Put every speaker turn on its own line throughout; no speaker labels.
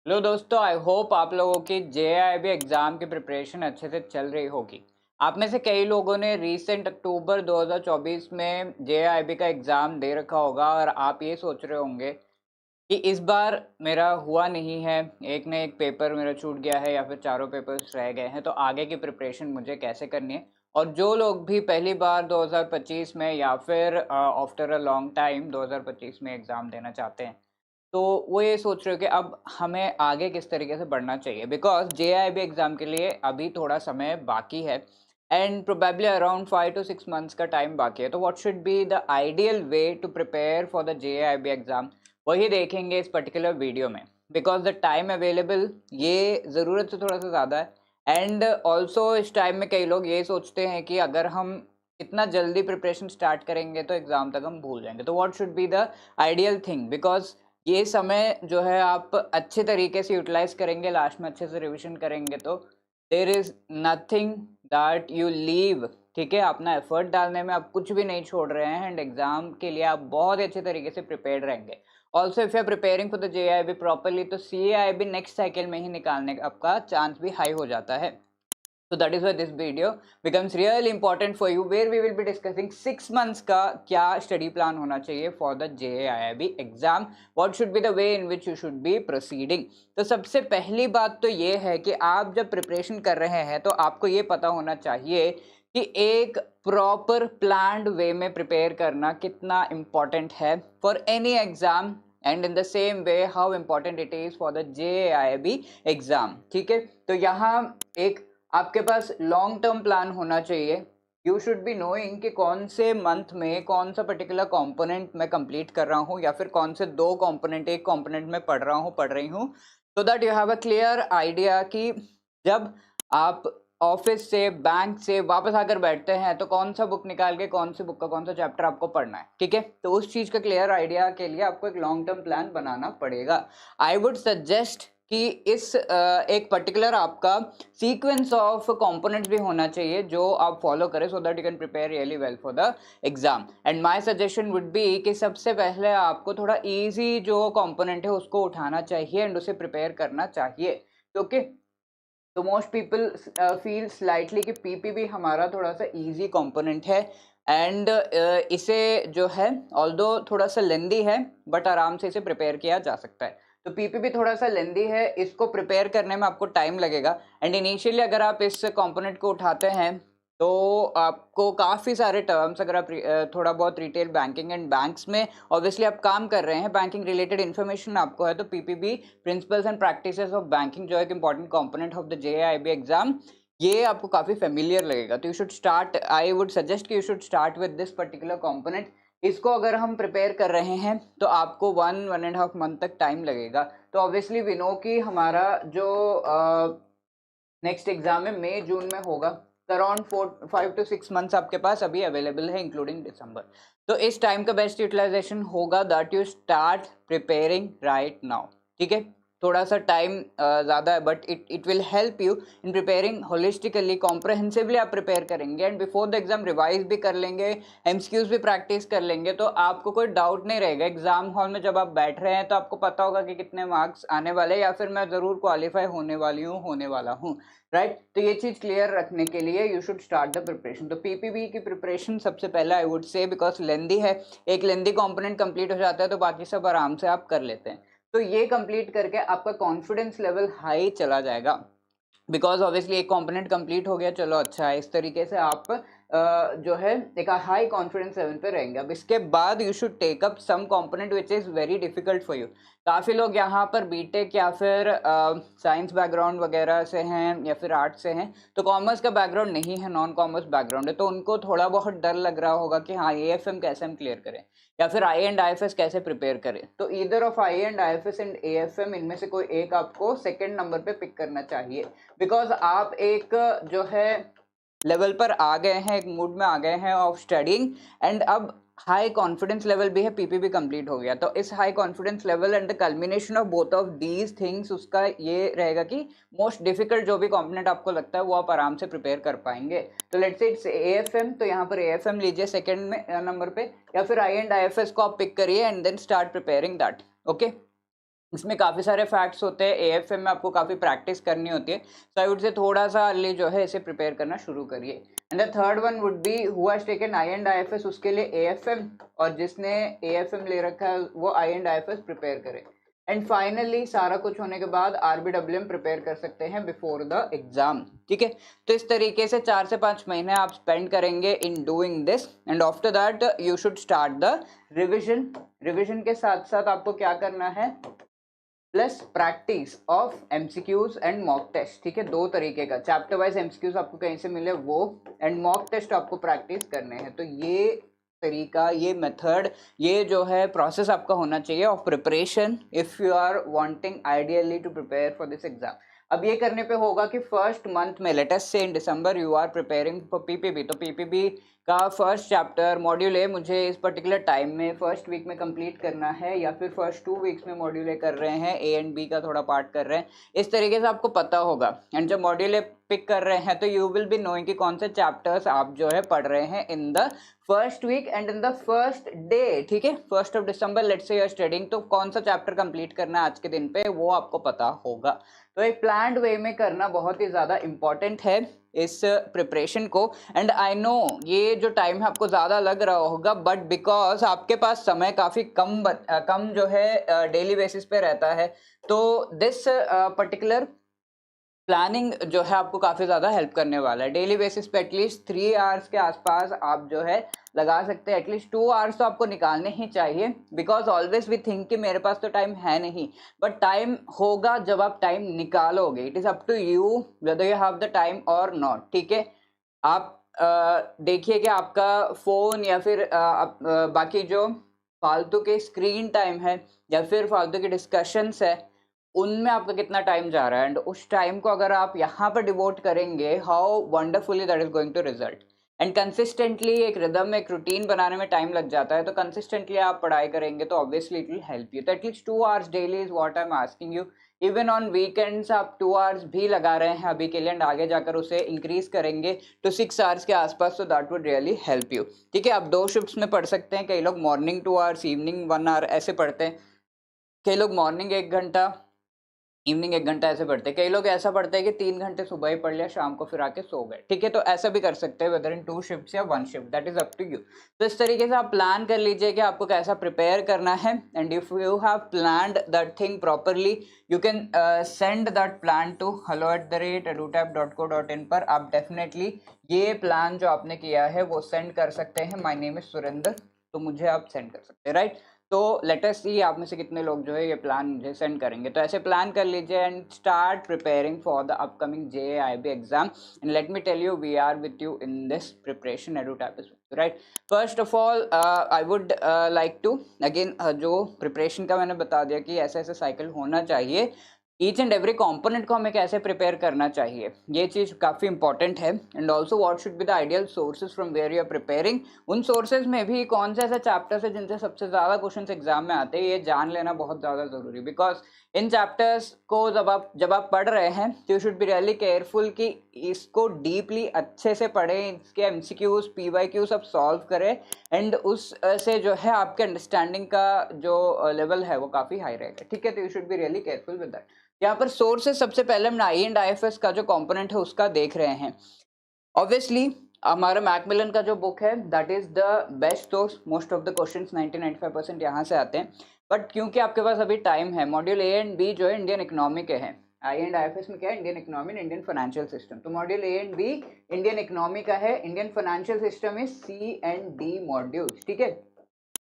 Hello दोस्तों, I hope आप लोगों की जेआईबी एग्ज़ाम की प्रिपरेशन अच्छे से चल रही होगी। आप में से कई लोगों ने रीसेंट अक्टूबर 2024 में जेआईबी का एग्ज़ाम दे रखा होगा और आप ये सोच रहे होंगे कि इस बार मेरा हुआ नहीं है, एक न एक पेपर मेरा छूट गया है या फिर चारों पेपर्स रह गए हैं, तो आगे की प्रिपरेशन मुझे कैसे करनी है। और जो लोग भी पहली बार 2025 में या फिर आफ्टर अ लॉन्ग टाइम 2025 में एग्ज़ाम देना चाहते हैं, तो वो ये सोच रहे हो कि अब हमें आगे किस तरीके से बढ़ना चाहिए, बिकॉज जेआईबी एग्ज़ाम के लिए अभी थोड़ा समय बाकी है and probably around 5 to 6 months का टाइम बाकी है। तो what should be the ideal way to prepare for the JAIIB exam, वही देखेंगे इस पर्टिकुलर वीडियो में। बिकॉज द टाइम अवेलेबल ये ज़रूरत से थोड़ा सा ज़्यादा है एंड ऑल्सो इस टाइम में कई लोग ये सोचते हैं कि अगर हम इतना जल्दी प्रिपरेशन स्टार्ट करेंगे तो एग्ज़ाम तक हम भूल जाएंगे। तो what should be the ideal thing, because ये समय जो है आप अच्छे तरीके से यूटिलाइज करेंगे, लास्ट में अच्छे से रिविजन करेंगे तो there is nothing that you leave. ठीक है, अपना एफर्ट डालने में आप कुछ भी नहीं छोड़ रहे हैं एंड एग्जाम के लिए आप बहुत ही अच्छे तरीके से प्रिपेयर्ड रहेंगे। Also if you are preparing for the JAIIB properly, तो सीआईबी नेक्स्ट साइकिल में ही निकालने का आपका चांस भी हाई हो जाता है। So that is why this video becomes really important for you, where we will be discussing 6 months का क्या study plan होना चाहिए for the JAIIB exam, what should be the way in which you should be proceeding। तो सबसे पहली बात तो ये है कि आप जब प्रिपरेशन कर रहे हैं तो आपको ये पता होना चाहिए कि एक प्रॉपर प्लान्ड वे में प्रिपेयर करना कितना इम्पॉर्टेंट है for any exam and in the same way how important it is for the JAIIB exam. ठीक है, तो यहाँ एक आपके पास लॉन्ग टर्म प्लान होना चाहिए। यू शुड बी नोइंग कि कौन से मंथ में कौन सा पर्टिकुलर कंपोनेंट मैं कंप्लीट कर रहा हूँ या फिर कौन से दो कंपोनेंट एक कंपोनेंट में पढ़ रही हूँ, so that you have a clear idea कि जब आप ऑफिस से बैंक से वापस आकर बैठते हैं तो कौन सा बुक निकाल के कौन सी बुक का कौन सा चैप्टर आपको पढ़ना है। ठीक है, तो उस चीज़ का क्लियर आइडिया के लिए आपको एक लॉन्ग टर्म प्लान बनाना पड़ेगा। आई वुड सजेस्ट कि इस एक पर्टिकुलर आपका सीक्वेंस ऑफ कंपोनेंट्स भी होना चाहिए जो आप फॉलो करें, so that you can prepare really well for the exam. And my suggestion would be कि सबसे पहले आपको थोड़ा इजी जो कंपोनेंट है उसको उठाना चाहिए एंड उसे प्रिपेयर करना चाहिए, क्योंकि तो मोस्ट पीपल फील स्लाइटली कि पीपीबी हमारा थोड़ा सा इजी कंपोनेंट है एंड इसे जो है ऑल्दो थोड़ा सा लेंदी है बट आराम से इसे प्रिपेयर किया जा सकता है। तो पीपीबी थोड़ा सा लेंदी है, इसको प्रिपेयर करने में आपको टाइम लगेगा एंड इनिशियली अगर आप इस कंपोनेंट को उठाते हैं तो आपको काफ़ी सारे टर्म्स, अगर आप थोड़ा बहुत रिटेल बैंकिंग एंड बैंक्स में ऑब्वियसली आप काम कर रहे हैं, बैंकिंग रिलेटेड इन्फॉर्मेशन आपको है, तो PPB principles and practices of banking जो एक important component of the JAIIB exam, ये आपको काफ़ी फेमिलियर लगेगा। तो you should start, I would suggest कि you should start with this particular component. इसको अगर हम प्रिपेयर कर रहे हैं तो आपको 1-1.5 मंथ तक टाइम लगेगा। तो ऑब्वियसली वी नो कि हमारा जो नेक्स्ट एग्जाम है मई जून में होगा, अराउंड 5 to 6 months आपके पास अभी अवेलेबल है इंक्लूडिंग दिसंबर। तो इस टाइम का बेस्ट यूटिलाइजेशन होगा that you start preparing right now. ठीक है, थोड़ा सा टाइम ज़्यादा है but it will help you in preparing holistically, comprehensively आप प्रिपेयर करेंगे and before the exam revise भी कर लेंगे, एमसीक्यूज भी प्रैक्टिस कर लेंगे, तो आपको कोई डाउट नहीं रहेगा। एग्जाम हॉल में जब आप बैठ रहे हैं तो आपको पता होगा कि कितने मार्क्स आने वाले या फिर मैं ज़रूर क्वालिफाई होने वाली हूँ, होने वाला हूँ। राइट, तो ये चीज़ क्लियर रखने के लिए you should start the preparation. तो पीपीबी की प्रिपरेशन सबसे पहले आई वुड से, बिकॉज लेंदी है, एक लेंदी कंपोनेंट कंप्लीट हो जाता है तो बाकी सब आराम से आप कर लेते हैं। तो ये कंप्लीट करके आपका कॉन्फिडेंस लेवल हाई चला जाएगा, बिकॉज ऑब्वियसली एक कंपोनेंट कंप्लीट हो गया, चलो अच्छा है। इस तरीके से आप जो है एक हाई कॉन्फिडेंस लेवल पे रहेंगे। अब इसके बाद you should take up some component which is very difficult for you. काफ़ी लोग यहाँ पर बीटेक या फिर साइंस बैकग्राउंड वगैरह से हैं या फिर आर्ट्स से हैं, तो कॉमर्स का बैकग्राउंड नहीं है, नॉन कॉमर्स बैकग्राउंड है, तो उनको थोड़ा बहुत डर लग रहा होगा कि हाँ एएफएम कैसे हम क्लियर करें या फिर आई एंड आईएफएस कैसे प्रिपेयर करें। तो either of I and IFS and AFM, इनमें से कोई एक आपको सेकेंड नंबर पे पिक करना चाहिए, बिकॉज आप एक जो है लेवल पर आ गए हैं, एक मूड में आ गए हैं ऑफ स्टडिंग एंड अब हाई कॉन्फिडेंस लेवल भी है, पीपीबी कंप्लीट हो गया। तो इस high confidence level and the culmination of both of these things उसका ये रहेगा कि मोस्ट डिफिकल्ट जो भी कंपोनेंट आपको लगता है वो आप आराम से प्रिपेयर कर पाएंगे। तो लेट्स से इट्स एएफएम, तो यहाँ पर एएफएम लीजिए सेकंड में नंबर पे, या फिर आई एंड आईएफएस को आप पिक करिए and then start preparing that. Okay, इसमें काफ़ी सारे फैक्ट्स होते हैं, एएफएम में आपको काफ़ी प्रैक्टिस करनी होती है, सो आई वुड से थोड़ा सा अर्ली जो है इसे प्रिपेयर करना शुरू करिए। And the third one would be who has taken I and IFS, उसके लिए एएफएम, और जिसने एएफएम ले रखा है वो आई एंड आईएफएस प्रिपेयर करे। एंड फाइनली सारा कुछ होने के बाद आरबीडब्ल्यूएम प्रिपेयर कर सकते हैं बिफोर द एग्जाम, ठीक है। तो इस तरीके से 4 से 5 महीने आप स्पेंड करेंगे in doing this, and after that you should start the revision. Revision के साथ साथ आपको क्या करना है, plus practice of MCQs and mock test, ठीक है। दो तरीके का, चैप्टर वाइज एमसीक्यूज आपको कहीं से मिले वो, एंड मॉक टेस्ट आपको प्रैक्टिस करने हैं। तो ये तरीका, ये मेथड, ये जो है प्रोसेस आपका होना चाहिए of preparation if you are wanting ideally to prepare for this exam. अब ये करने पे होगा कि फर्स्ट मंथ में, let us say in December you are preparing for PPB, तो पीपीबी का फर्स्ट चैप्टर मॉड्यूल ए मुझे इस पर्टिकुलर टाइम में फर्स्ट वीक में कंप्लीट करना है, या फिर फर्स्ट 2 वीक्स में मॉड्यूल ए कर रहे हैं, ए एंड बी का थोड़ा पार्ट कर रहे हैं, इस तरीके से आपको पता होगा। एंड जब मॉड्यूल ए पिक कर रहे हैं तो यू विल बी नोइंग कि कौन से चैप्टर्स आप जो है पढ़ रहे हैं in the first week and in the first day, ठीक है। 1 December let's say you are studying, तो कौन सा चैप्टर कंप्लीट करना है आज के दिन पे वो आपको पता होगा। तो एक प्लान्ड वे में करना बहुत ही ज़्यादा इम्पॉर्टेंट है इस प्रिपरेशन को। एंड आई नो ये जो टाइम है आपको ज़्यादा लग रहा होगा, बट बिकॉज आपके पास समय काफ़ी कम जो है डेली बेसिस पे रहता है, तो दिस पर्टिकुलर प्लानिंग जो है आपको काफ़ी ज़्यादा हेल्प करने वाला है। डेली बेसिस पे एटलीस्ट 3 आवर्स के आसपास आप जो है लगा सकते हैं, एटलीस्ट 2 आवर्स तो आपको निकालने ही चाहिए, बिकॉज ऑलवेज वी थिंक कि मेरे पास तो टाइम है नहीं, बट टाइम होगा जब आप टाइम निकालोगे। It is up to you whether you have the time और नॉट, ठीक है। आप देखिए कि आपका फ़ोन या फिर बाकी जो फालतू के स्क्रीन टाइम है या फिर फालतू के डिस्कशंस है, उनमें आपका कितना टाइम जा रहा है, एंड उस टाइम को अगर आप यहाँ पर डिवोट करेंगे, how wonderfully that is going to result. And consistently एक रिदम, एक रूटीन बनाने में टाइम लग जाता है, तो कंसिस्टेंटली आप पढ़ाई करेंगे तो obviously it will help you. तो at least 2 hours daily is what I am asking you. Even on weekends आप 2 आवर्स भी लगा रहे हैं अभी के लिए, एंड आगे जाकर उसे इंक्रीज करेंगे तो 6 आवर्स के आसपास, तो that would really help you, ठीक है। आप 2 शिफ्ट्स में पढ़ सकते हैं, कई लोग मॉर्निंग 2 आवर्स, इवनिंग 1 आवर ऐसे पढ़ते हैं, कई लोग मॉर्निंग 1 घंटा, इवनिंग 1 घंटा ऐसे पढ़ते हैं, कई लोग ऐसा पढ़ते हैं कि 3 घंटे सुबह ही पढ़ लिया, शाम को फिर आके सो गए, ठीक है। तो ऐसा भी कर सकते हैं, वेदर इन 2 शिफ्ट्स या 1 shift, that is up to you. तो इस तरीके से आप प्लान कर लीजिए कि आपको कैसा प्रिपेयर करना है, and if you have planned that thing properly you can send that plan to hello@edutap.co.in पर। आप डेफिनेटली ये प्लान जो आपने किया है वो सेंड कर सकते हैं। माय नेम इज सुरेंद्र, तो मुझे आप सेंड कर सकते हैं, राइट। तो लेट अस सी आप में से कितने लोग जो है ये प्लान मुझे सेंड करेंगे। तो ऐसे प्लान कर लीजिए and start preparing for the upcoming JIB exam. And let me tell you we are with you in this preparation, EduTap is with you, right? First of all I would like to again, जो preparation का मैंने बता दिया कि ऐसे ऐसे cycle होना चाहिए, ईच एंड एवरी कॉम्पोनेंट को हमें कैसे प्रिपेयर करना चाहिए, ये चीज़ काफ़ी इंपॉर्टेंट है। And also what should be the ideal sources from where you are preparing, उन सोर्सेज में भी कौन से ऐसे चैप्टर्स है जिनसे सबसे ज़्यादा क्वेश्चन एग्जाम में आते हैं, ये जान लेना बहुत ज़्यादा ज़रूरी। बिकॉज इन चैप्टर्स को जब आप पढ़ रहे हैं तो you should be really careful कि इसको डीपली अच्छे से पढ़ें, इसके MCQs PYQ सब सॉल्व करें, एंड उस से जो है आपके अंडरस्टैंडिंग का जो लेवल है वो काफ़ी हाई रहेगा, ठीक है। तो you should be really careful with that. यहाँ पर सोर्सेज सबसे पहले हम आई एंड IFS का जो कंपोनेंट है उसका देख रहे हैं। ऑब्वियसली हमारा मैकमिलन का जो बुक है that is the best source, most of the questions 90-95% यहाँ से आते हैं। बट क्योंकि आपके पास अभी टाइम है, मॉड्यूल A एंड B जो है इंडियन इकोनॉमी के हैं, आई एंड IFS में क्या है, Indian economy and Indian financial system. तो module A and B Indian economy का है, Indian financial system is C and D modules, ठीक है।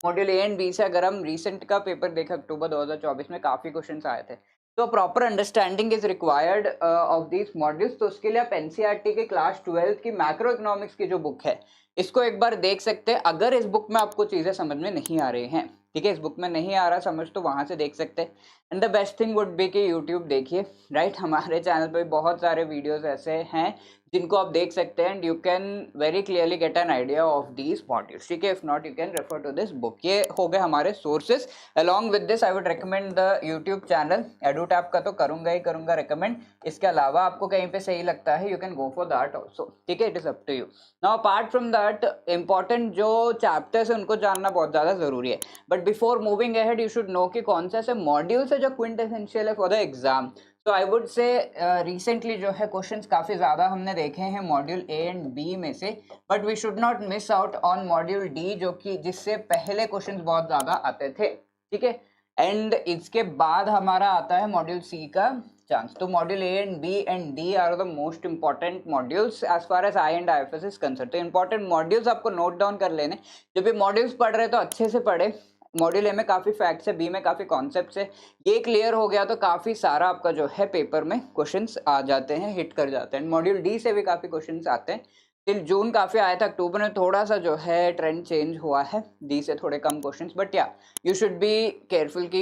मॉड्यूल A एंड B से अगर हम रिसेंट का पेपर देखें अक्टूबर 2024 में काफ़ी क्वेश्चन आए थे, तो proper understanding is required of these modules. तो उसके लिए आप NCERT के क्लास 12 की मैक्रो इकोनॉमिक्स की जो बुक है इसको एक बार देख सकते हैं। अगर इस बुक में आपको चीज़ें समझ में नहीं आ रही हैं, ठीक है, इस बुक में नहीं आ रहा समझ, तो वहाँ से देख सकते हैं। And the best thing would be कि यूट्यूब देखिए, राइट। हमारे चैनल पर बहुत सारे वीडियोज़ ऐसे हैं जिनको आप देख सकते हैं, and you can very clearly get an idea of these modules, ठीक है। If not you can refer to this book. ये हो गए हमारे sources. Along with this I would recommend the YouTube channel EduTap का, तो करूंगा ही करूंगा रिकमेंड। इसके अलावा आपको कहीं पे सही लगता है you can go for that also, ठीक है। It is up to you. Now apart from that important जो चैप्टर्स है उनको जानना बहुत ज़्यादा ज़रूरी है, but before moving ahead you should know कि कौन से ऐसे मॉड्यूल्स है जो क्विंट एसेंशियल है फॉर द एग्जाम, तो आई वुड से रिसेंटली जो है क्वेश्चंस काफ़ी ज़्यादा हमने देखे हैं मॉड्यूल ए एंड बी में से, but we should not miss out on module D, जो कि जिससे पहले क्वेश्चंस बहुत ज़्यादा आते थे, ठीक है। एंड इसके बाद हमारा आता है मॉड्यूल सी का चांस। तो module A and B and D are the most important modules as far as I and IFS is concern. तो इंपॉर्टेंट मॉड्यूल्स आपको नोट डाउन कर लेने, जब भी मॉड्यूल्स पढ़ रहे तो अच्छे से पढ़े। मॉड्यूल ए में काफ़ी फैक्ट्स है, बी में काफ़ी कॉन्सेप्ट्स है, ये क्लियर हो गया तो काफ़ी सारा आपका जो है पेपर में क्वेश्चंस आ जाते हैं, हिट कर जाते हैं। मॉड्यूल डी से भी काफ़ी क्वेश्चंस आते हैं। टिल जून काफ़ी आया था, अक्टूबर में थोड़ा सा जो है ट्रेंड चेंज हुआ है, डी से थोड़े कम क्वेश्चंस, बट या यू शुड बी केयरफुल कि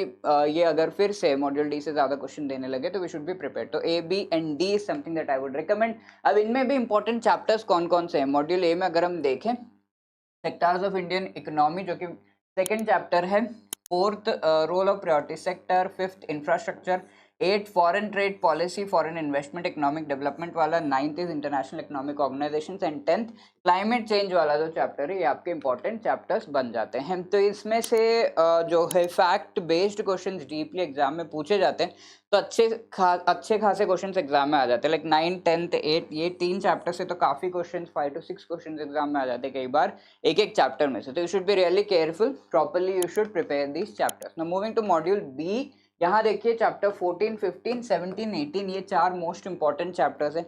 ये अगर फिर से मॉड्यूल डी से ज़्यादा क्वेश्चन देने लगे तो वी शुड बी प्रिपेयर। तो A B and D is something that I would recommend. अब इनमें भी इंपॉर्टेंट चैप्टर्स कौन कौन से हैं? मॉड्यूल ए में अगर हम देखें सेक्टर्स ऑफ इंडियन इकोनॉमी, जो कि सेकेंड चैप्टर है, fourth role of priority sector, fifth infrastructure, eight foreign trade policy, foreign investment, economic development वाला, ninth is international economic organisation and tenth climate change वाला जो चैप्टर है, ये आपके important chapters बन जाते हैं। तो इसमें से जो है fact based questions deeply exam में पूछे जाते हैं, तो अच्छे खासे क्वेश्चंस एग्जाम में आ जाते हैं। लाइक 9, 10, 8 ये तीन चैप्टर से तो काफ़ी क्वेश्चंस 5 to 6 क्वेश्चंस एग्जाम में आ जाते हैं कई बार एक एक चैप्टर में से। तो you should be really careful, properly you should prepare these chapters. Now moving to module B, यहाँ देखिए चैप्टर 14, 15, 17, 18 ये चार मोस्ट इंपॉर्टेंट चैप्टर्स हैं।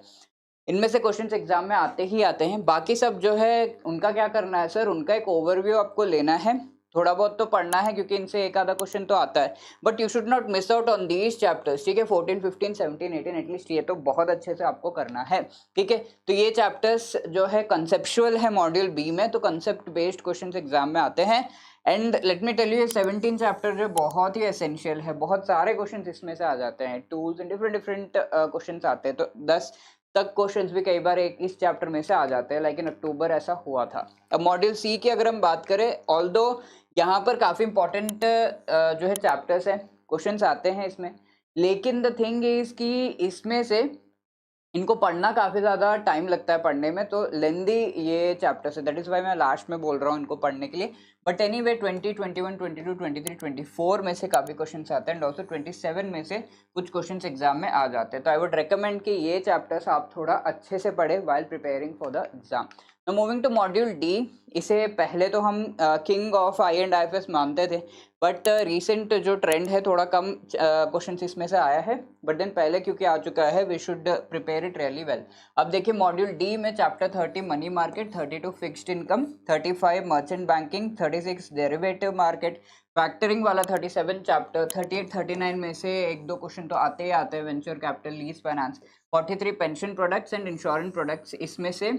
इनमें से क्वेश्चंस एग्जाम में आते ही आते हैं। बाकी सब जो है उनका क्या करना है सर, उनका एक ओवरव्यू आपको लेना है, थोड़ा बहुत तो पढ़ना है क्योंकि इनसे एक आधा क्वेश्चन तो आता है, but you should not miss out on these chapters, ठीक है। 14, 15, 17, 18 एटलीस्ट ये तो बहुत अच्छे से आपको करना है, ठीक है। तो ये चैप्टर्स जो है कंसेप्चुअल है मॉड्यूल बी में, तो कंसेप्ट बेस्ड क्वेश्चंस एग्जाम में आते हैं। And let me tell you, 17 chapter जो बहुत ही एसेंशियल है, बहुत सारे क्वेश्चंस इसमें से आ जाते हैं, टूल्स एंड डिफरेंट क्वेश्चंस आते हैं, तो 10 तक क्वेश्चंस भी कई बार एक इस चैप्टर में से आ जाते हैं, लेकिन अक्टूबर ऐसा हुआ था। अब मॉड्यूल सी की अगर हम बात करें, ऑल्दो यहाँ पर काफ़ी इंपॉर्टेंट जो है चैप्टर्स हैं, क्वेश्चंस आते हैं इसमें, लेकिन द थिंग इज़ कि इसमें से इनको पढ़ना काफ़ी ज़्यादा टाइम लगता है पढ़ने में, तो लेंदी ये चैप्टर्स है, दैट इज़ वाई मैं लास्ट में बोल रहा हूँ इनको पढ़ने के लिए। बट एनीवे 20, 21, 22, 23, 24 में से काफ़ी क्वेश्चंस आते हैं, एंड ऑल्सो 27 में से कुछ क्वेश्चंस एग्जाम में आ जाते हैं। तो आई वुड रिकमेंड कि ये चैप्टर्स आप थोड़ा अच्छे से पढ़े while preparing for the exam. Now moving to module D, इसे पहले तो हम king of I and IFS मानते थे, बट रिसेंट जो ट्रेंड है थोड़ा कम क्वेश्चन इसमें से आया है, बट देन पहले क्योंकि आ चुका है we should prepare it really well. अब देखिए मॉड्यूल डी में chapter 30 money market, 32 fixed income, 35 merchant banking, 36 derivative market, factoring वाला 37 चैप्टर, 38, 39 में से एक दो क्वेश्चन तो आते ही आते हैं, venture capital, lease finance, 43 pension products and insurance products, इसमें से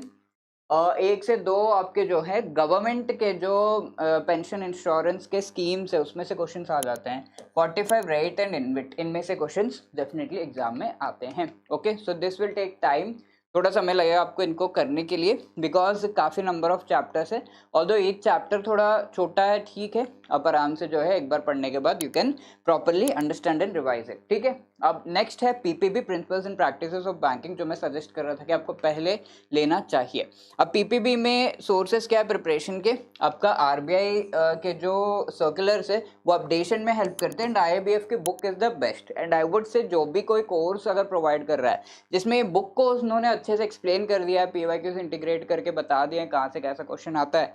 एक से दो आपके जो है गवर्नमेंट के जो पेंशन इंश्योरेंस के स्कीम्स है उसमें से क्वेश्चंस आ जाते हैं। 45 रेट एंड इनविट, इनमें से क्वेश्चंस डेफिनेटली एग्जाम में आते हैं। Okay, so this will take time, थोड़ा समय लगेगा आपको इनको करने के लिए, बिकॉज काफ़ी नंबर ऑफ चैप्टर्स है। ऑल्दो एक चैप्टर थोड़ा छोटा है, ठीक है, आप आराम से जो है एक बार पढ़ने के बाद you can properly understand and revise it, ठीक है। अब नेक्स्ट है PPB, principles and practices of banking, जो मैं सजेस्ट कर रहा था कि आपको पहले लेना चाहिए। अब PPB में सोर्सेस क्या है प्रिपरेशन के, आपका RBI के जो सर्कुलर्स है वो अपडेशन में हेल्प करते हैं, एंड IABF की book is the best. And I would से जो भी कोई कोर्स अगर प्रोवाइड कर रहा है जिसमें ये बुक को उन्होंने अच्छे से एक्सप्लेन कर दिया है, PYQs इंटीग्रेट करके बता दिए कहाँ से कैसा क्वेश्चन आता है,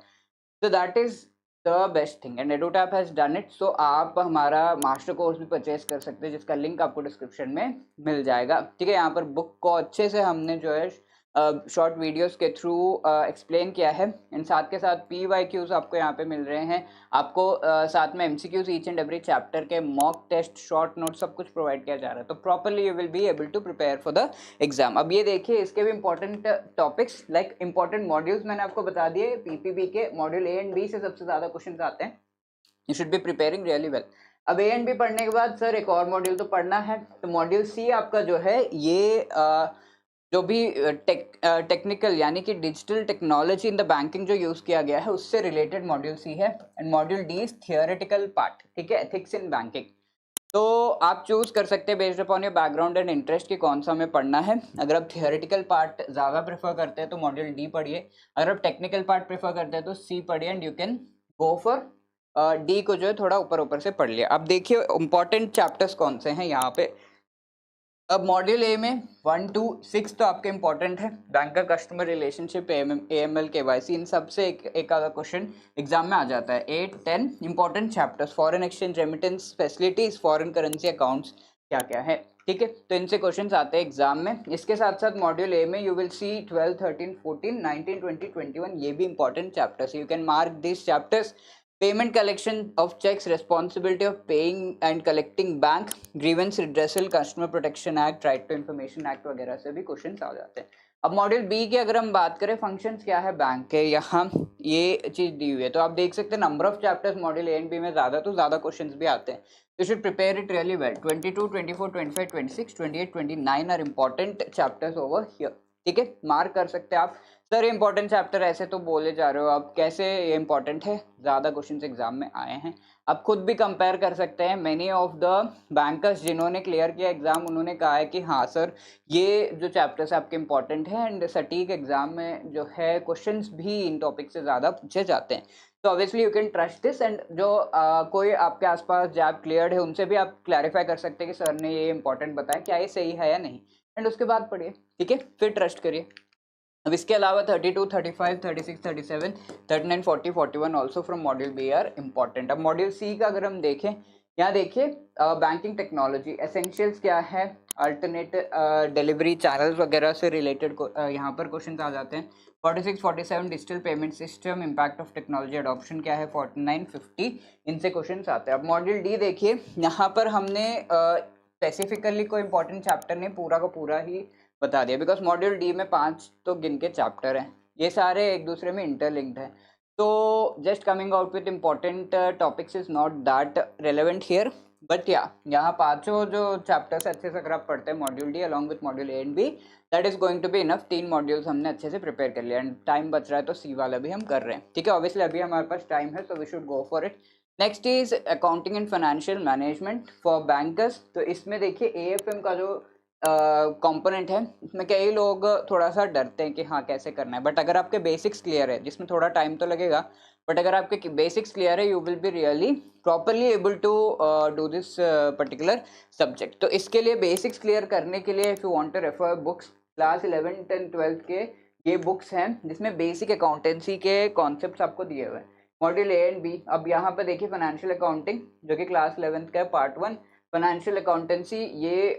तो that is the best thing, and EduTap has done it. So आप हमारा मास्टर कोर्स भी परचेज कर सकते हैं, जिसका लिंक आपको डिस्क्रिप्शन में मिल जाएगा, ठीक है। यहाँ पर बुक को अच्छे से हमने जो है शॉर्ट वीडियोस के थ्रू एक्सप्लेन किया है, एंड साथ के साथ PYQs आपको यहाँ पे मिल रहे हैं, आपको साथ में MCQs each and every chapter के, मॉक टेस्ट, शॉर्ट नोट, सब कुछ प्रोवाइड किया जा रहा है, तो properly you will be able to prepare for the exam. अब ये देखिए इसके भी important topics like important modules मैंने आपको बता दिए, PPB के मॉड्यूल ए एंड बी से सबसे ज़्यादा क्वेश्चन आते हैं, you should B preparing really well. अब ए एंड बी पढ़ने के बाद सर एक और मॉड्यूल तो पढ़ना है, तो मॉड्यूल सी आपका जो है ये जो भी टेक्निकल यानी कि digital technology in the banking जो यूज़ किया गया है उससे रिलेटेड मॉड्यूल सी है, and module D is theoretical part, ठीक है, एथिक्स इन बैंकिंग। तो आप चूज़ कर सकते हैं based upon your background and interest कि कौन सा हमें पढ़ना है। अगर आप थियोरेटिकल पार्ट ज़्यादा प्रेफर करते हैं तो मॉड्यूल डी पढ़िए, अगर आप टेक्निकल पार्ट प्रेफर करते हैं तो सी पढ़िए, and you can go for D को जो है थोड़ा ऊपर ऊपर से पढ़ लिया। अब देखिए इंपॉर्टेंट चैप्टर्स कौन से हैं यहाँ पे। अब मॉड्यूल ए में 1 to 6 तो आपके इंपॉर्टेंट है, बैंक का कस्टमर रिलेशनशिप, AML KYC, इन सब से एक आधा क्वेश्चन एग्जाम में आ जाता है। 8 10 important chapters, foreign exchange, remittance facilities, foreign currency accounts क्या क्या है, ठीक है, तो इनसे क्वेश्चंस आते हैं एग्जाम में। इसके साथ साथ मॉड्यूल ए में यू विल सी 12 13 14 19 20 21, ये भी important chapters, you can mark this chapters. Payment collection of cheques, responsibility of paying and collecting bank, grievance redressal, customer protection act, right to information act वगैरह से भी question आ जाते हैं। अब module B की अगर हम बात करें, फंक्शंस क्या है बैंक के, यहाँ ये चीज दी हुई है, तो आप देख सकते हैं number of chapters module A and B में ज़्यादा तो ज़्यादा क्वेश्चंस भी आते हैं। You should prepare it really well. 22, 24, 25, 26, 28, 29 are important chapters over here. ठीक है, मार्क कर सकते हैं आप। सर ये इंपॉर्टेंट चैप्टर ऐसे तो बोले जा रहे हो आप, कैसे ये इंपॉर्टेंट है, ज़्यादा क्वेश्चंस एग्जाम में आए हैं। आप खुद भी कंपेयर कर सकते हैं, मैनी ऑफ द बैंकर्स जिन्होंने क्लियर किया एग्जाम, उन्होंने कहा है कि हाँ सर ये जो चैप्टर्स आपके इंपॉर्टेंट है एंड सटीक एग्जाम में जो है क्वेश्चंस भी इन टॉपिक से ज़्यादा पूछे जाते हैं। तो obviously you can trust this, and जो कोई आपके आसपास जैब क्लियर्ड है उनसे भी आप क्लैरिफाई कर सकते हैं कि सर ने ये इंपॉर्टेंट बताया, क्या ये सही है या नहीं, एंड उसके बाद पढ़िए, ठीक है, फिर ट्रस्ट करिए। अब इसके अलावा 32, 35, 36, 37, 39, 40, 41 also from module B are important. अब मॉड्यूल सी का अगर हम देखें, यहाँ देखिए बैंकिंग टेक्नोलॉजी एसेंशियल्स क्या है, अल्टरनेट डिलीवरी चैनल्स वगैरह से रिलेटेड यहाँ पर क्वेश्चन आ जाते हैं। 46, 47 digital payment system, impact of technology adoption क्या है, 49, 50 इनसे क्वेश्चन आते हैं। अब मॉड्यूल डी देखिए, यहाँ पर हमने स्पेसिफिकली कोई इंपॉर्टेंट चैप्टर नहीं, पूरा का पूरा ही बता दिया, बिकॉज मॉड्यूल डी में 5 तो गिन के चैप्टर हैं, ये सारे एक दूसरे में इंटरलिंक्ड हैं, तो just coming out with important topics is not that relevant here, but या यहाँ पांचों जो चैप्टर्स अच्छे से अगर आप पढ़ते हैं module D along with module A and B, that is going to be enough. 3 modules हमने अच्छे से प्रिपेयर कर लिया एंड टाइम बच रहा है तो सी वाला भी हम कर रहे हैं, ठीक है, ऑब्वियसली अभी हमारे पास टाइम है तो we should go for it. Next is accounting and financial management for bankers, तो इसमें देखिए AFM का जो कंपोनेंट है, इसमें कई लोग थोड़ा सा डरते हैं कि हाँ कैसे करना है, बट अगर आपके बेसिक्स क्लियर है, जिसमें थोड़ा टाइम तो लगेगा, बट अगर आपके बेसिक्स क्लियर है you will be really properly able to do this particular subject. तो इसके लिए बेसिक्स क्लियर करने के लिए if you want to refer books, class 11th and 12th के ये बुक्स हैं जिसमें बेसिक अकाउंटेंसी के कॉन्सेप्ट्स आपको दिए हुए हैं, मॉड्यूल ए एंड बी। अब यहाँ पर देखिए फाइनेंशियल अकाउंटिंग जो कि क्लास 11th का है, पार्ट 1, फाइनेंशियल अकाउंटेंसी ये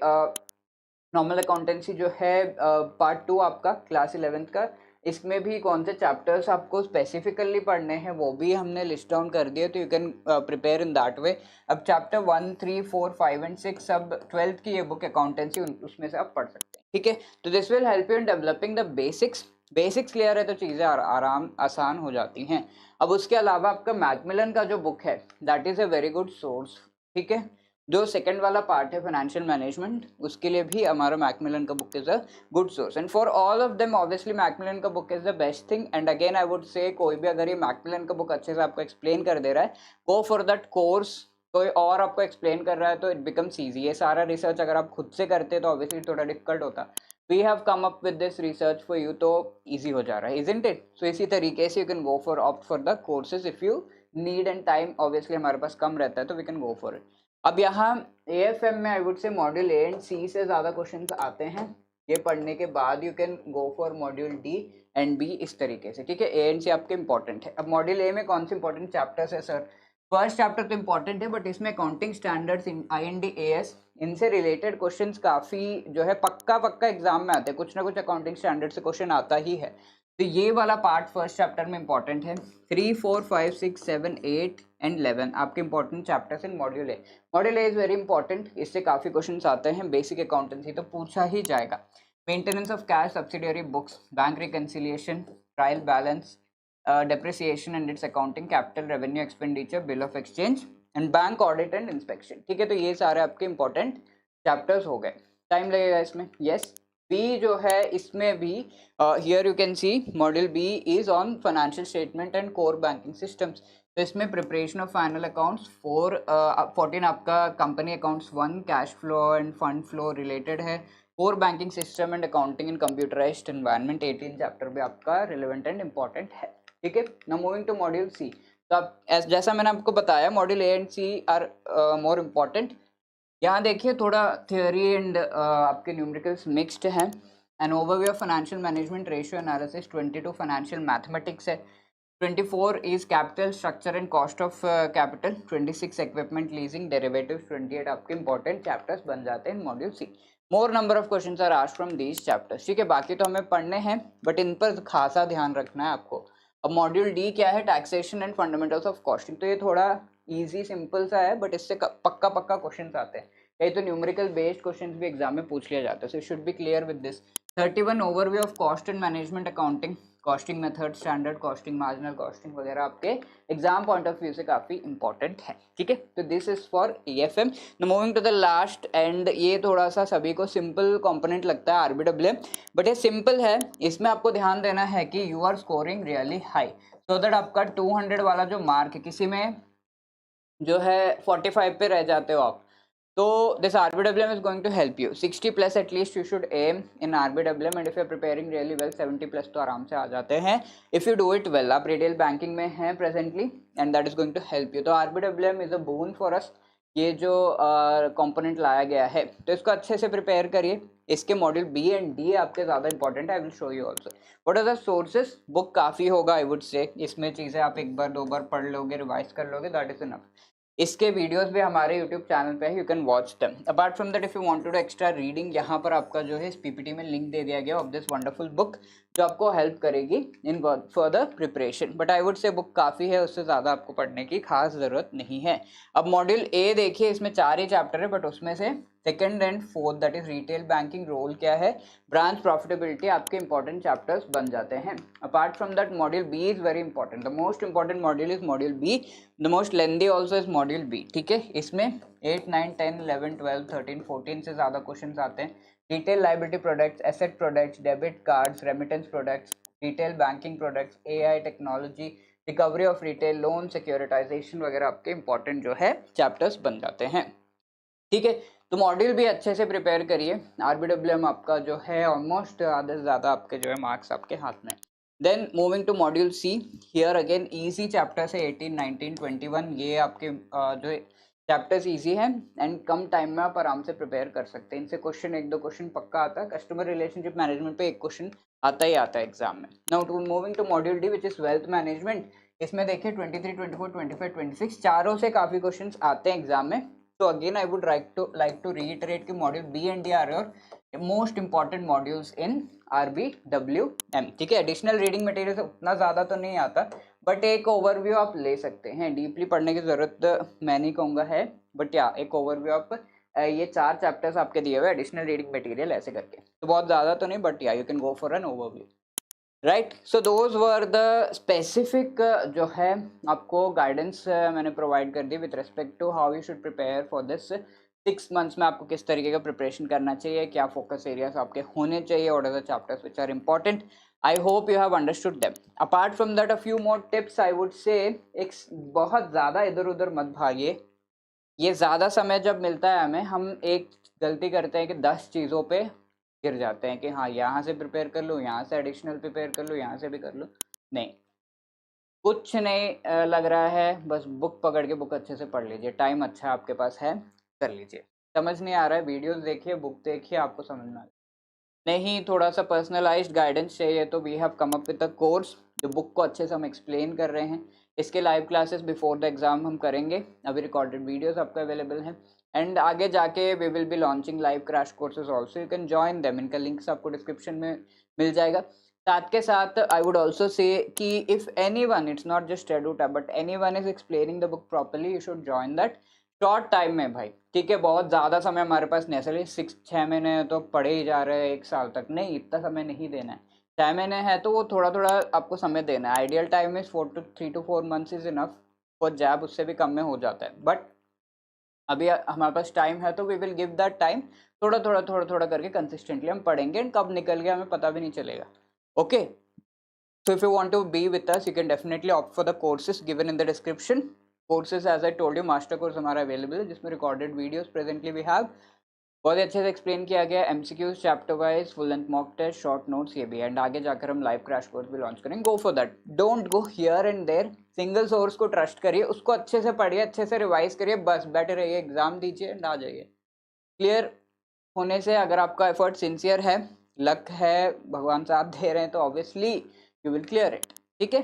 नॉर्मल अकाउंटेंसी जो है पार्ट 2 आपका क्लास 11th का, इसमें भी कौन से चैप्टर्स आपको स्पेसिफिकली पढ़ने हैं वो भी हमने लिस्ट डाउन कर दिए, तो you can prepare in that way. अब चैप्टर 1, 3, 4, 5 एंड 6 सब 12th की ये बुक अकाउंटेंसी उसमें से आप पढ़ सकते हैं, ठीक है, तो this will help you in developing the basics. Basics clear है तो चीज़ें आराम आसान हो जाती हैं। अब उसके अलावा आपका मैकमिलन का जो बुक है that is a very good source, ठीक है, जो सेकंड वाला पार्ट है फाइनेंशियल मैनेजमेंट, उसके लिए भी हमारा मैकमिलन का book is a good source, and for all of them obviously Macmillan का book is the best thing. And again I would say कोई भी अगर ये मैकमिलन का बुक अच्छे से आपको एक्सप्लेन कर दे रहा है, गो फॉर दैट कोर्स। कोई और आपको एक्सप्लेन कर रहा है तो इट बिकम्स ईजी। ये सारा रिसर्च अगर आप खुद से करते तो ऑब्वियसली थोड़ा डिफिकल्ट होता, we have come up with this research for you, तो ईजी हो जा रहा है, इजंट इट? सो इसी तरीके से you can go for opt for the courses if you need, and time obviously हमारे पास कम रहता है तो we can go for it. अब यहाँ AFM में I would say module A and C से ज़्यादा क्वेश्चन आते हैं, ये पढ़ने के बाद you can go for module D and B इस तरीके से, ठीक है, ए एंड सी आपके इंपॉर्टेंट है। अब मॉड्यूल ए में कौन से इंपॉर्टेंट चैप्टर्स है सर? फर्स्ट चैप्टर तो इंपॉर्टेंट है, बट इसमें अकाउंटिंग स्टैंडर्ड्स, IND-AS, इनसे रिलेटेड क्वेश्चंस काफ़ी जो है पक्का एग्जाम में आते हैं, कुछ ना कुछ अकाउंटिंग स्टैंडर्ड से क्वेश्चन आता ही है, तो ये वाला पार्ट फर्स्ट चैप्टर में इंपॉर्टेंट है। 3, 4, 5, 6, 7, 8 एंड 11 आपके important chapters in module A. Module A is very important, इससे काफ़ी क्वेश्चंस आते हैं, बेसिक अकाउंटेंसी तो पूछा ही जाएगा। Maintenance of cash subsidiary books, bank reconciliation, trial balance, depreciation and its accounting, capital, revenue expenditure, bill of exchange and bank audit and inspection, ठीक है, तो ये सारे आपके इंपॉर्टेंट चैप्टर्स हो गए। टाइम लगेगा इसमें, यस। बी जो है इसमें भी here you can see module B is on financial statement and core banking systems, तो इसमें प्रिपरेशन ऑफ फाइनल अकाउंट्स 14 आपका company accounts 1 cash flow and fund flow related है, core banking system and accounting in computerised environment 18 chapter भी आपका relevant and important है, ठीक है। Now moving to module C. तो आप जैसा मैंने आपको बताया module A and C are more important. यहाँ देखिए थोड़ा थियोरी एंड आपके न्यूमेरिकल्स मिक्स्ड हैं। An overview of financial management, ratio analysis, 22 financial mathematics है, 24 is capital structure and cost of capital, 26 equipment leasing derivatives, 28 आपके इंपॉर्टेंट चैप्टर्स बन जाते हैं module C. More number of questions are asked from these chapters. ठीक है, बाकी तो हमें पढ़ने हैं बट इन पर खासा ध्यान रखना है आपको। अब मॉड्यूल डी क्या है, taxation and fundamentals of costing. तो ये थोड़ा इजी सिंपल सा है बट इससे पक्का पक्का क्वेश्चन आते हैं, कहीं तो न्यूमेरिकल बेस्ड क्वेश्चंस भी एग्जाम में पूछ लिया जाता है, so should be clear with this. 31 overview of cost and management accounting, costing method, standard costing, marginal costing वगैरह आपके एग्जाम पॉइंट ऑफ व्यू से काफी इंपॉर्टेंट है। ठीक है, तो this is for AFM. Moving to the last end, ये थोड़ा सा सभी को सिंपल कंपोनेंट लगता है आरबीडब्ल्यूएम, बट ये सिंपल है। इसमें आपको ध्यान देना है कि you are scoring really high, so that आपका 200 वाला जो मार्क है, किसी में जो है 45 पे रह जाते हो आप, तो this RBWM is going to help you. 60 plus at least you should aim in RBWM, and if you are preparing really well 70 plus तो आराम से आ जाते हैं if you do it well। आप रिटेल बैंकिंग में हैं presently and that is going to help you। तो RBWM is a boon for us। ये जो कंपोनेंट लाया गया है तो इसको अच्छे से प्रिपेयर करिए। इसके मॉड्यूल बी एंड डी आपके ज़्यादा इंपॉर्टेंट है, I will show you also. What are the sources, book काफ़ी होगा आई वुड से, इसमें चीज़ें आप एक बार दो बार पढ़ लोगे, रिवाइज कर लोगे, दैट इज इनफ। इसके वीडियोस भी हमारे यूट्यूब चैनल पे है, you can watch them. Apart from that if you want to do extra reading, यहाँ पर आपका जो है इस पीपीटी में लिंक दे दिया गया ऑफ दिस वंडरफुल बुक, जो आपको हेल्प करेगी in further preparation. But I would से बुक काफ़ी है, उससे ज़्यादा आपको पढ़ने की खास ज़रूरत नहीं है। अब मॉड्यूल ए देखिए, इसमें 4 ही चैप्टर है बट उसमें से second and fourth that is retail banking, role क्या है, ब्रांच प्रॉफिटेबिलिटी आपके इंपॉर्टेंट चैप्टर्स बन जाते हैं। Apart from that module B is very important, the most important module is module B, the most lengthy also is module B. ठीक है, इसमें 8, 9, 10, 11, 12, 13, 14 से ज़्यादा क्वेश्चन आते हैं। Retail liability products, asset products, debit cards, remittance products, retail banking products, AI technology, recovery of retail loan, securitisation वगैरह आपके important जो है चैप्टर्स बन जाते हैं। ठीक है, तो मॉड्यूल भी अच्छे से प्रिपेयर करिए। आरबीडब्ल्यूएम आपका जो है ऑलमोस्ट आधे से ज़्यादा आपके जो है मार्क्स आपके हाथ में। Then moving to module C, here again easy chapters है 18, 19, 21, ये आपके जो चैप्टर्स इजी हैं एंड कम टाइम में आप आराम से प्रिपेयर कर सकते हैं। इनसे क्वेश्चन एक दो क्वेश्चन पक्का आता है। कस्टमर रिलेशनशिप मैनेजमेंट पे एक क्वेश्चन आता ही आता है एग्जाम में। Now to moving to module D which is wealth management, इसमें देखिए 23, 24, 25, 26 चारों से काफ़ी क्वेश्चन आते हैं एग्जाम में। So again I would like to reiterate कि module B and D are your most important modules in RBWM। ठीक है, एडिशनल रीडिंग मटेरियल से उतना ज़्यादा तो नहीं आता बट एक ओवरव्यू आप ले सकते हैं। डीपली पढ़ने की ज़रूरत मैं नहीं कहूँगा है, बट या एक ओवरव्यू आप ये 4 चैप्टर्स आपके दिए हुए एडिशनल रीडिंग मटेरियल ऐसे करके, तो बहुत ज़्यादा तो नहीं बट या you can go for an overview. Right, so those were the specific जो है आपको गाइडेंस मैंने प्रोवाइड कर दी with respect to how you should prepare for this 6 months में आपको किस तरीके का प्रिपरेशन करना चाहिए, क्या फोकस एरियाज आपके होने चाहिए, और the chapters which are important. I hope you have understood them. Apart from that a few more tips I would say, एक बहुत ज़्यादा इधर उधर मत भागिए। ये ज़्यादा समय जब मिलता है हमें, हम एक गलती करते हैं कि 10 चीज़ों पे गिर जाते हैं कि हाँ यहाँ से प्रिपेयर कर लो, यहाँ से एडिशनल प्रिपेयर कर लो, यहाँ से भी कर लो। नहीं, कुछ नहीं लग रहा है, बस बुक पकड़ के बुक अच्छे से पढ़ लीजिए। टाइम अच्छा आपके पास है, कर लीजिए। समझ नहीं आ रहा है, वीडियोस देखिए, बुक देखिए, आपको समझ में आ नहीं, थोड़ा सा पर्सनलाइज्ड गाइडेंस चाहिए तो we have come up with the course, जो बुक को अच्छे से हम एक्सप्लेन कर रहे हैं। इसके live classes before the exam हम करेंगे, अभी रिकॉर्डेड वीडियोस आपको अवेलेबल हैं एंड आगे जाके we will be launching live crash courses also, you can join them. इनका लिंक्स आपको डिस्क्रिप्शन में मिल जाएगा। साथ के साथ आई वुड ऑल्सो से कि if anyone, it's not just EduTap but anyone is explaining the book properly, you should join that short time में भाई। ठीक है, बहुत ज़्यादा समय हमारे पास नहीं, ऐसे 6 महीने तो पढ़े ही जा रहे हैं, 1 साल तक नहीं, इतना समय नहीं देना है। 6 महीने है तो वो थोड़ा थोड़ा आपको समय देना है। Ideal time is 3 to 4 months is enough for JAIIB, उससे भी कम में हो जाता है। बट अभी हमारे पास टाइम है तो we will give that time, थोड़ा थोड़ा थोड़ा थोड़ा करके कंसिस्टेंटली हम पढ़ेंगे एंड कब निकल गया हमें पता भी नहीं चलेगा। Okay, so if you want to be with us you can definitely opt for the courses given in the description. Courses as I told you, master course हमारा अवेलेबल है जिसमें recorded videos presently we have, बहुत ही अच्छे से explain किया गया, MCQs chapter wise, full length mock test, short notes, ये भी। एंड आगे जाकर हम लाइव क्रैश कोर्स भी लॉन्च करेंगे, go for that, don't go here and there, single source को ट्रस्ट करिए, उसको अच्छे से पढ़िए, अच्छे से रिवाइज करिए, बस बैठे रहिए, एग्जाम दीजिए एंड आ जाइए। क्लियर होने से अगर आपका एफर्ट सिंसियर है, लक है, भगवान साथ दे रहे हैं, तो obviously you will clear it. ठीक है।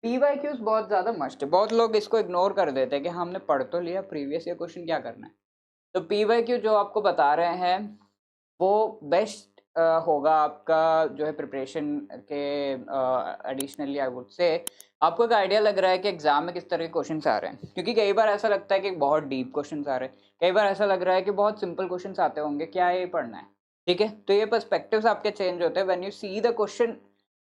पीवाईक्यूज बहुत ज़्यादा मस्ट है, बहुत लोग इसको इग्नोर कर देते हैं कि हमने पढ़ तो लिया, प्रीवियस ईयर क्वेश्चन क्या करना है। तो पीवाईक्यू जो आपको बता रहे हैं वो बेस्ट होगा आपका जो है प्रिपरेशन के एडिशनली आई वुड से। आपको एक आइडिया लग रहा है कि एग्जाम में किस तरह के क्वेश्चंस आ रहे हैं, क्योंकि कई बार ऐसा लगता है कि बहुत डीप क्वेश्चंस आ रहे हैं, कई बार ऐसा लग रहा है कि बहुत सिंपल क्वेश्चंस आते होंगे, क्या ये पढ़ना है। ठीक है, तो ये पर्सपेक्टिव्स आपके चेंज होते हैं when you see the question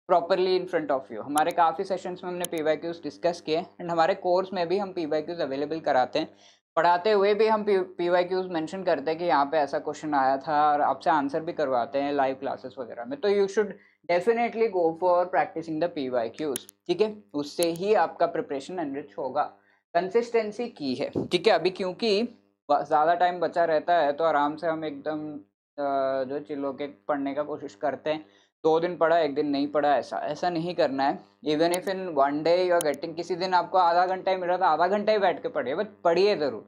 properly in front of you. हमारे काफ़ी सेशंस में हमने पीवाईक्यूज डिस्कस किए एंड हमारे कोर्स में भी हम पीवाईक्यूज अवेलेबल कराते हैं। पढ़ाते हुए भी हम पीवाईक्यूज मेंशन करते हैं कि यहाँ पे ऐसा क्वेश्चन आया था, और आपसे आंसर भी करवाते हैं लाइव क्लासेस वगैरह में। तो you should definitely go for practising the PYQs. ठीक है, उससे ही आपका प्रिपरेशन एनरिच होगा। कंसिस्टेंसी की है। ठीक है, अभी क्योंकि ज़्यादा टाइम बचा रहता है तो आराम से हम एकदम जो चिल्लो के पढ़ने का कोशिश करते हैं। 2 दिन पढ़ा, 1 दिन नहीं पढ़ा, ऐसा ऐसा नहीं करना है। Even if in 1 day you are getting, किसी दिन आपको आधा घंटा ही मिल रहा था, आधा घंटा ही बैठ के पढ़िए, बट पढ़िए ज़रूर।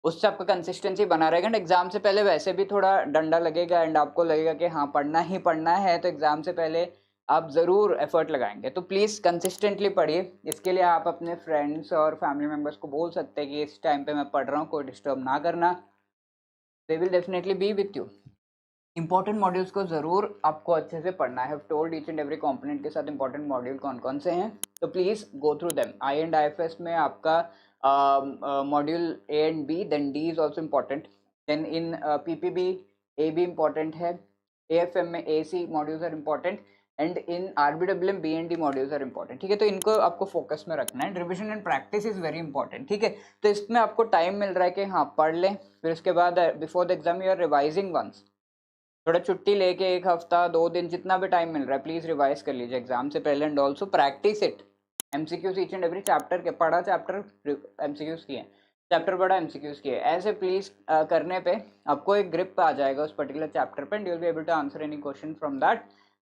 उससे आपका कंसिस्टेंसी बना रहेगा एंड एग्जाम से पहले वैसे भी थोड़ा डंडा लगेगा एंड आपको लगेगा कि हाँ पढ़ना ही पढ़ना है, तो एग्जाम से पहले आप ज़रूर एफर्ट लगाएंगे। तो प्लीज़ कंसिस्टेंटली पढ़िए। इसके लिए आप अपने फ्रेंड्स और फैमिली मेम्बर्स को बोल सकते हैं कि इस टाइम पे मैं पढ़ रहा हूँ, कोई डिस्टर्ब ना करना। They will definitely be with you. Important modules को ज़रूर आपको अच्छे से पढ़ना है। Told each and every component के साथ इंपॉर्टेंट मॉड्यूल कौन कौन से हैं, तो please go through them. I and I F S में आपका module A and B, then D is also important, then in P P B A भी इम्पॉर्टेंट है, ए एफ एम में A C modules are important, and in R B W M B and D modules are important. ठीक है, तो इनको आपको focus में रखना है। Revision and practice is very important. ठीक है, तो इसमें आपको टाइम मिल रहा है कि हाँ पढ़ लें, फिर उसके बाद before the exam you are revising once. थोड़ा छुट्टी लेके 1 हफ्ता 2 दिन जितना भी टाइम मिल रहा है प्लीज़ रिवाइज कर लीजिए एग्जाम से पहले and also practice it. MCQs each and every chapter के पढ़ा, चैप्टर एमसीक्यूज किए, चैप्टर पढ़ा, एमसीक्यूज किए, ऐसे प्लीज़ करने पे आपको एक ग्रिप आ जाएगा उस पर्टिकुलर चैप्टर पे and you will be able to answer any question from that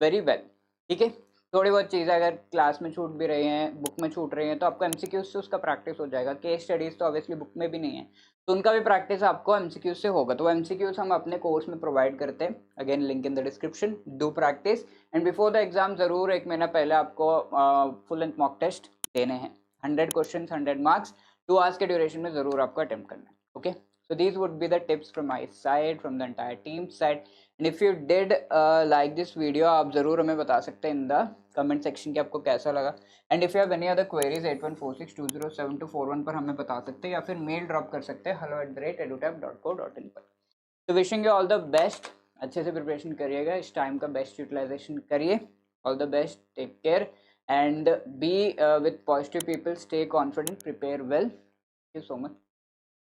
very well. ठीक है, थोड़ी बहुत चीज़ें अगर क्लास में छूट भी रही हैं, बुक में छूट रही हैं, तो आपको एमसीक्यूज से उसका प्रैक्टिस हो जाएगा। केस स्टडीज़ तो ऑब्वियसली बुक में भी नहीं है, तो उनका भी प्रैक्टिस आपको एमसीक्यूज से होगा। तो एमसीक्यूज हम अपने कोर्स में प्रोवाइड करते हैं, again link in the description. Do practice and before the exam ज़रूर 1 महीना पहले आपको फुल लेंथ मॉक टेस्ट देने हैं। 100 क्वेश्चन 100 मार्क्स 2 आवर्स के ड्यूरेशन में ज़रूर आपको अटेम्प्ट करना है। Okay, so these would be the tips from my side, from the entire team side, and if you did like this video, आप ज़रूर हमें बता सकते हैं इन द कमेंट सेक्शन कि आपको कैसा लगा। And if you have any other queries 8146207241 पर हमें बता सकते हैं, या फिर मेल ड्रॉप कर सकते हैं hello@edutech.co.in पर। तो wishing you all the best, अच्छे से प्रिपरेशन करिएगा, इस टाइम का बेस्ट यूटिलाइजेशन करिए। All the best, take care and be with positive people, stay confident, prepare well. Thank you so much.